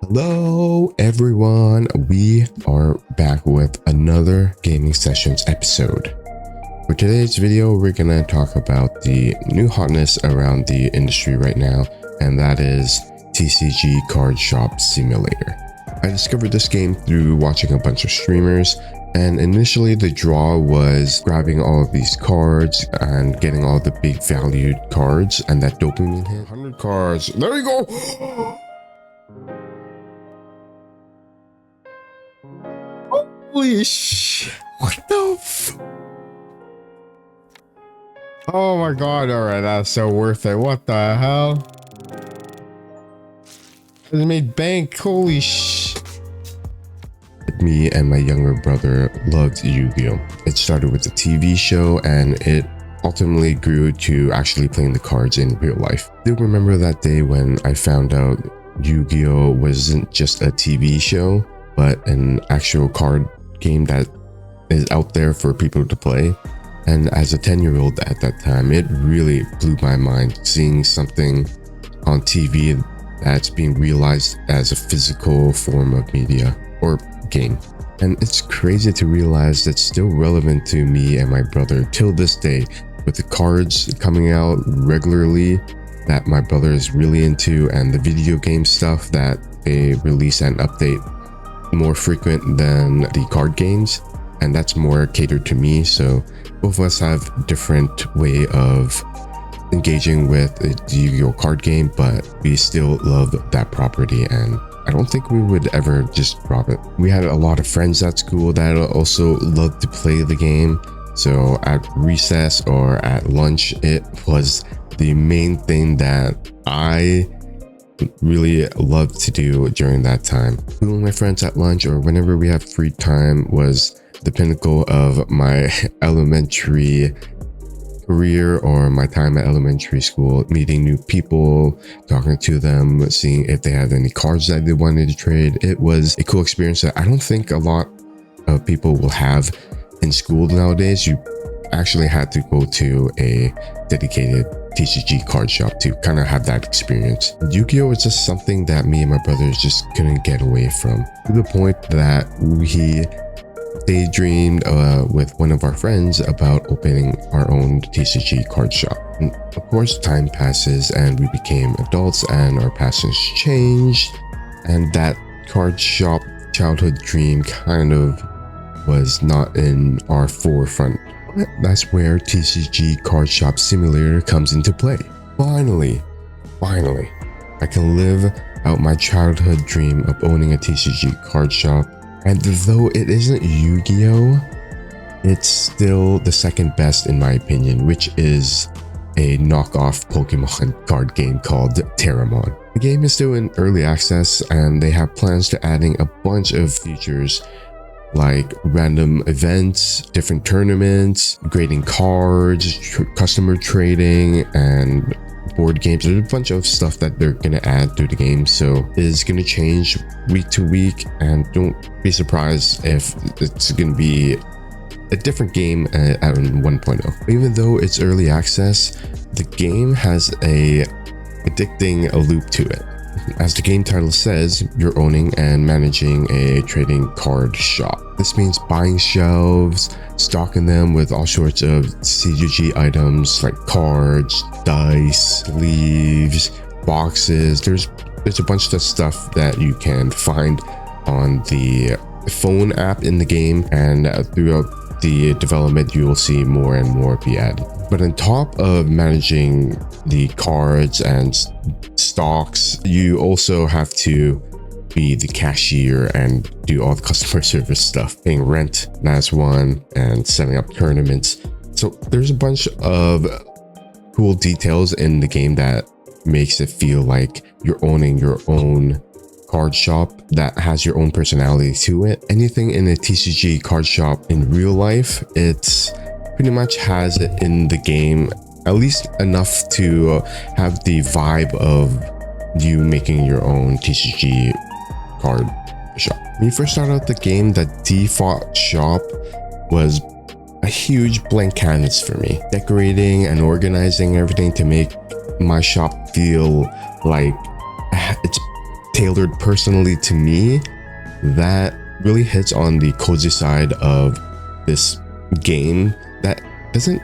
Hello everyone, we are back with another gaming sessions episode. For today's video, we're gonna talk about the new hotness around the industry right now, and that is TCG Card Shop Simulator. I discovered this game through watching a bunch of streamers, and initially the draw was grabbing all of these cards and getting all the big valued cards and that dopamine hit. 100 cards, there we go! Holy sh! What the f? Oh my god, alright, that's so worth it. What the hell? It made bank, holy sh! Me and my younger brother loved Yu-Gi-Oh! It started with a TV show and it ultimately grew to actually playing the cards in real life. I still remember that day when I found out Yu-Gi-Oh! Wasn't just a TV show, but an actual card game that is out there for people to play. And as a 10-year-old at that time, it really blew my mind seeing something on TV that's being realized as a physical form of media or game. And it's crazy to realize that's still relevant to me and my brother till this day, with the cards coming out regularly that my brother is really into, and the video game stuff that they release and update more frequent than the card games, and that's more catered to me. So both of us have different way of engaging with the Yu-Gi-Oh! Card game, but we still love that property, and I don't think we would ever just drop it. We had a lot of friends at school that also loved to play the game, so at recess or at lunch, it was the main thing that I really loved to do during that time. With my friends at lunch or whenever we have free time was the pinnacle of my elementary career or my time at elementary school, meeting new people, talking to them, seeing if they had any cards that they wanted to trade. It was a cool experience that I don't think a lot of people will have in school nowadays. You actually had to go to a dedicated TCG card shop to kind of have that experience. Yu-Gi-Oh! Was just something that me and my brothers just couldn't get away from, to the point that we daydreamed with one of our friends about opening our own TCG card shop. And of course, time passes and we became adults and our passions changed, and that card shop childhood dream kind of was not in our forefront. That's where TCG Card Shop Simulator comes into play. Finally, I can live out my childhood dream of owning a TCG card shop. And though it isn't Yu-Gi-Oh!, it's still the second best in my opinion, which is a knockoff Pokemon card game called Terramon. The game is still in early access and they have plans to adding a bunch of features like random events, different tournaments, grading cards, customer trading, and board games. There's a bunch of stuff that they're gonna add to the game, so it is gonna change week to week, and don't be surprised if it's gonna be a different game at 1.0. Even though it's early access, the game has a addicting loop to it. As the game title says, you're owning and managing a trading card shop. This means buying shelves, stocking them with all sorts of CGG items like cards, dice, sleeves, boxes. There's a bunch of stuff that you can find on the phone app in the game, and throughout the development you will see more and more be added. But on top of managing the cards and stocks, you also have to be the cashier and do all the customer service stuff, paying rent, that's one, and setting up tournaments. So there's a bunch of cool details in the game that makes it feel like you're owning your own card shop that has your own personality to it. Anything in a TCG card shop in real life, it's pretty much has it in the game, at least enough to have the vibe of you making your own TCG card shop. When you first start out the game, the default shop was a huge blank canvas for me. Decorating and organizing everything to make my shop feel like it's tailored personally to me, that really hits on the cozy side of this game that doesn't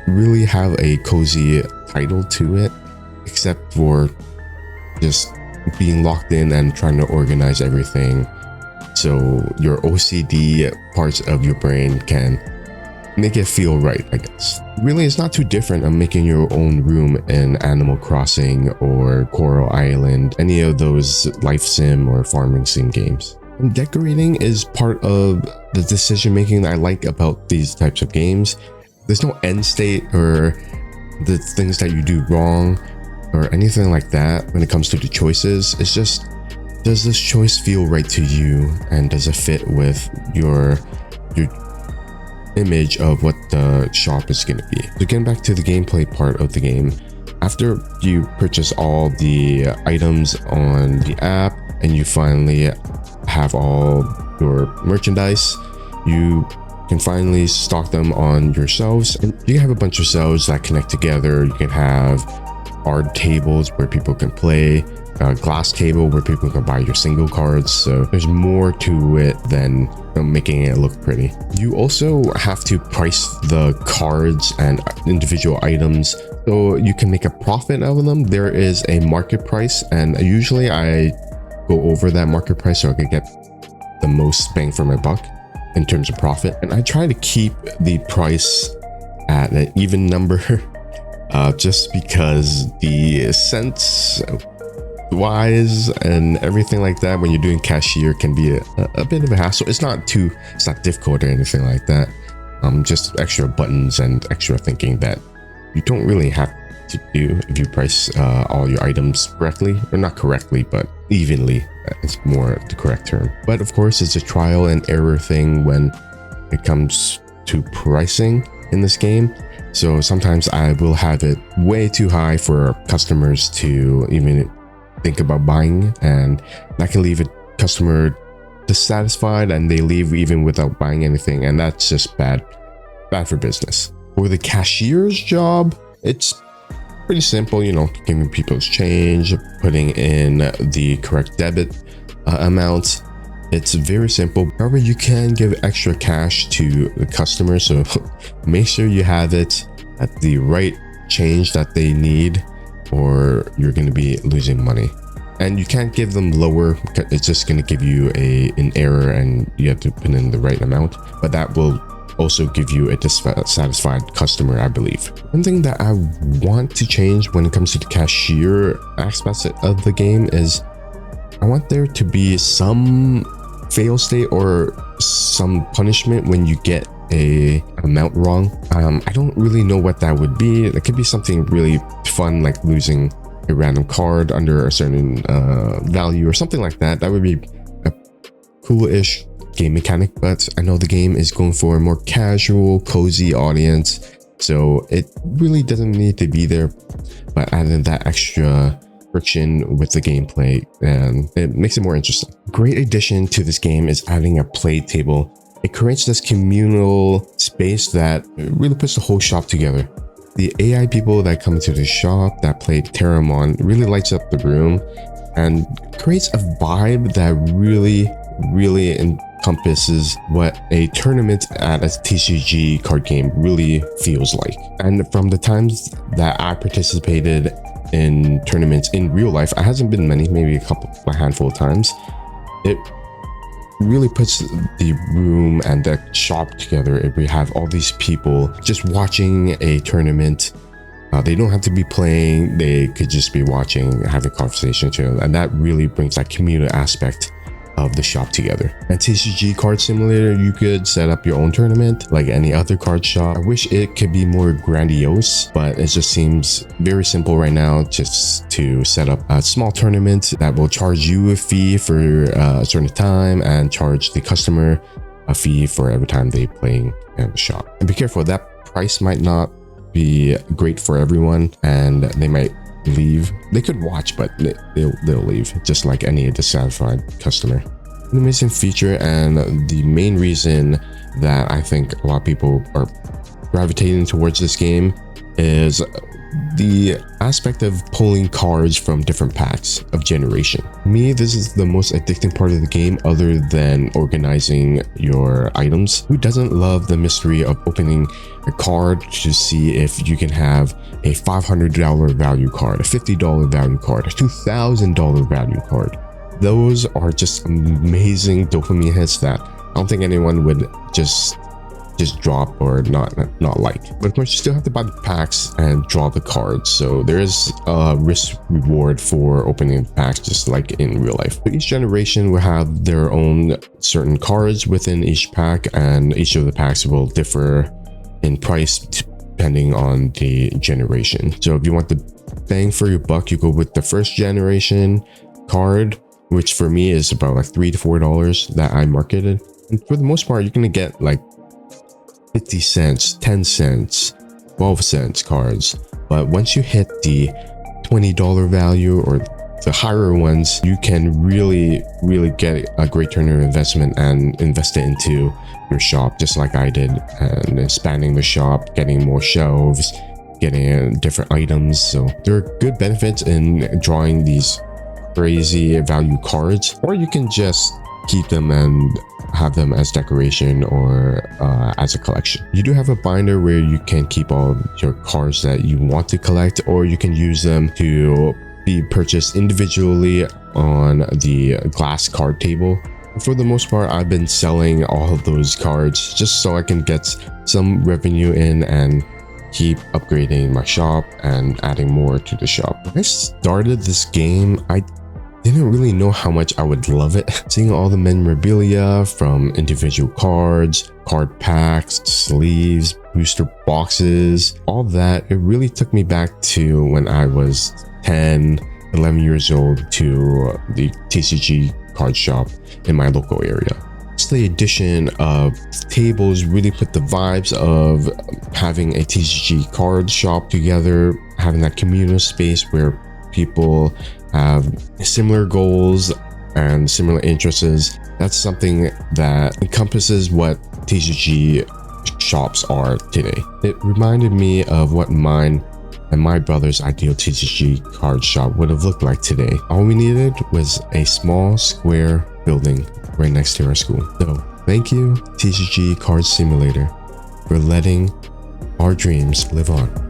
really have a cozy title to it, except for just being locked in and trying to organize everything so your OCD parts of your brain can make it feel right, I guess. Really, it's not too different of making your own room in Animal Crossing or Coral Island, any of those life sim or farming sim games. And decorating is part of the decision making that I like about these types of games. There's no end state or the things that you do wrong or anything like that when it comes to the choices. It's just, does this choice feel right to you, and does it fit with your image of what the shop is going to be? So getting back to the gameplay part of the game, after you purchase all the items on the app and you finally have all your merchandise, you can finally stock them on your shelves, and you have a bunch of shelves that connect together. You can have art tables where people can play, a glass table where people can buy your single cards. So there's more to it than making it look pretty. You also have to price the cards and individual items so you can make a profit out of them. There is a market price, and usually I go over that market price so I can get the most bang for my buck in terms of profit. And I try to keep the price at an even number just because the cents wise and everything like that when you're doing cashier can be a bit of a hassle. It's not difficult or anything like that. Just extra buttons and extra thinking that you don't really have to do if you price all your items correctly, or not correctly, but evenly. It's more the correct term. But of course, it's a trial and error thing when it comes to pricing in this game. So sometimes I will have it way too high for customers to even think about buying, and that can leave a customer dissatisfied and they leave even without buying anything, and that's just bad for business. For the cashier's job, it's pretty simple, giving people's change, putting in the correct debit amount. It's very simple. However, you can give extra cash to the customer, so make sure you have it at the right change that they need, or you're going to be losing money. And you can't give them lower, it's just going to give you an error and you have to put in the right amount, but that will also give you a dissatisfied customer, I believe. One thing that I want to change when it comes to the cashier aspects of the game is I want there to be some fail state or some punishment when you get a amount wrong. I don't really know what that would be. It could be something really fun, like losing a random card under a certain value or something like that. That would be a cool-ish game mechanic, but I know the game is going for a more casual, cozy audience, so it really doesn't need to be there. But adding that extra friction with the gameplay, and it makes it more interesting. Great addition to this game is adding a play table. It creates this communal space that really puts the whole shop together. The AI people that come into the shop that play Terramon really lights up the room and creates a vibe that really encompasses what a tournament at a TCG card game really feels like. And from the times that I participated in tournaments in real life, it hasn't been many, maybe a handful of times, it really puts the room and the shop together. If we have all these people just watching a tournament, they don't have to be playing, they could just be watching, having a conversation too, and that really brings that community aspect of the shop together. And TCG Card Simulator, you could set up your own tournament like any other card shop. I wish it could be more grandiose, but it just seems very simple right now just to set up a small tournament that will charge you a fee for a certain time and charge the customer a fee for every time they play in the shop. And be careful, that price might not be great for everyone and they might leave. They could watch, but they'll leave, just like any dissatisfied customer. An amazing feature, and the main reason that I think a lot of people are gravitating towards this game is the aspect of pulling cards from different packs of generation. To me, this is the most addicting part of the game other than organizing your items. Who doesn't love the mystery of opening a card to see if you can have a $500 value card, a $50 value card, a $2,000 value card? Those are just amazing dopamine hits that I don't think anyone would just drop or not like. But of course, you still have to buy the packs and draw the cards, so there is a risk reward for opening the packs, just like in real life. So each generation will have their own certain cards within each pack, and each of the packs will differ in price depending on the generation. So if you want the bang for your buck, you go with the first generation card, which for me is about like $3 to $4 that I marketed. And for the most part, you're gonna get like 50 cents, 10 cents, 12 cents cards. But once you hit the $20 value or the higher ones, you can really get a great return on investment and invest it into your shop, just like I did, and expanding the shop, getting more shelves, getting different items. So there are good benefits in drawing these crazy value cards, or you can just keep them and have them as decoration or as a collection. You do have a binder where you can keep all your cards that you want to collect, or you can use them to be purchased individually on the glass card table. For the most part, I've been selling all of those cards just so I can get some revenue in and keep upgrading my shop and adding more to the shop. When I started this game, I didn't really know how much I would love it. Seeing all the memorabilia from individual cards, card packs, sleeves, booster boxes, all that, it really took me back to when I was 10, 11 years old, to the TCG Card Shop in my local area. Just the addition of tables really put the vibes of having a TCG card shop together, having that communal space where people have similar goals and similar interests. That's something that encompasses what TCG shops are today. It reminded me of what mine and my brother's ideal TCG card shop would have looked like today. All we needed was a small square building right next to our school. So thank you, TCG Card Simulator, for letting our dreams live on.